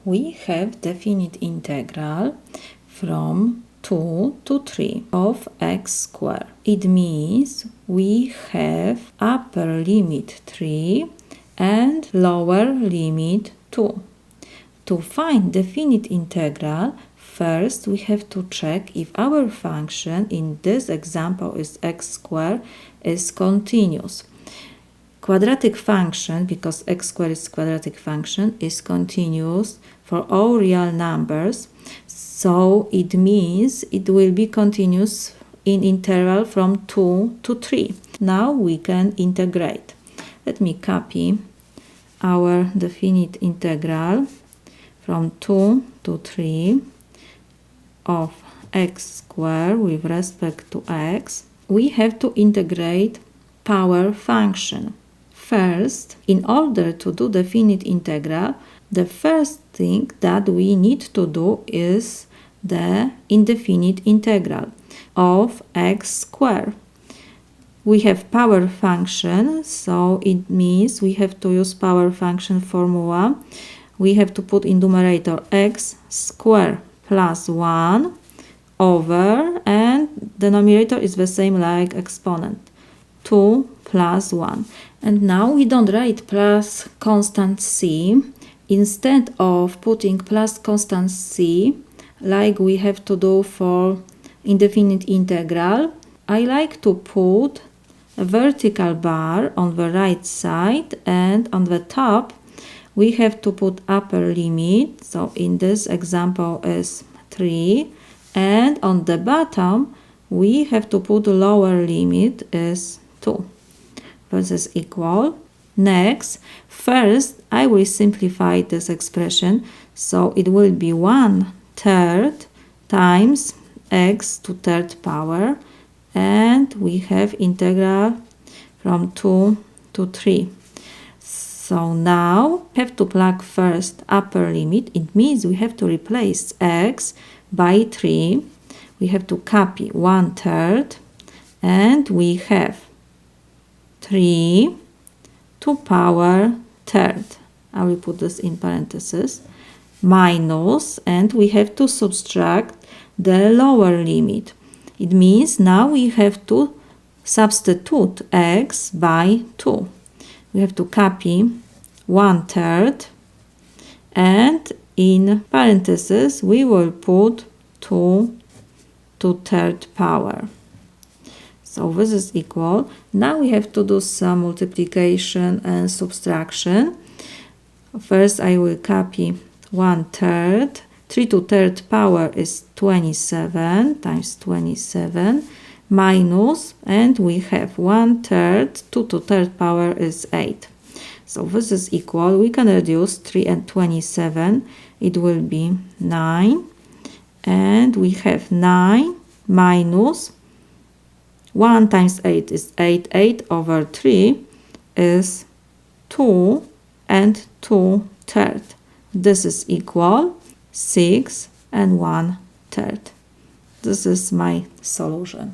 we have definite integral from 2 to 3 of x squared. It means we have upper limit 3 and lower limit 2. To find definite integral, first we have to check if our function in this example is x squared is continuous. Quadratic function, because x squared is quadratic function, is continuous for all real numbers, so it means it will be continuous in interval from 2 to 3. Now we can integrate. Let me copy our definite integral from 2 to 3 of x squared with respect to x. We have to integrate power function. First, in order to do definite integral, the first thing that we need to do is the indefinite integral of x squared. We have power function, so it means we have to use power function formula. We have to put in numerator x squared plus 1 over, and denominator is the same like exponent, 2 plus 1. And now we don't write plus constant c. Instead of putting plus constant c, like we have to do for indefinite integral, I like to put a vertical bar on the right side, and on the top we have to put upper limit, so in this example is 3, and on the bottom we have to put lower limit is 2. This is equal. Next, first I will simplify this expression, so it will be 1/3 times x to third power, and we have integral from 2 to 3. So now we have to plug first upper limit. It means we have to replace x by 3. We have to copy 1/3, and we have 3 to power third. I will put this in parentheses, minus, and we have to subtract the lower limit. It means now we have to substitute x by 2. We have to copy 1/3, and in parentheses we will put 2 to third power. So this is equal. Now we have to do some multiplication and subtraction. First I will copy 1/3. 3 to third power is 27 times 27 minus, and we have 1/3, 2 to third power is 8. So this is equal. We can reduce 3 and 27. It will be 9. And we have 9 minus 1 times 8 is 8. 8 over 3 is 2 and 2/3. This is equal 6 and 1/3. This is my solution.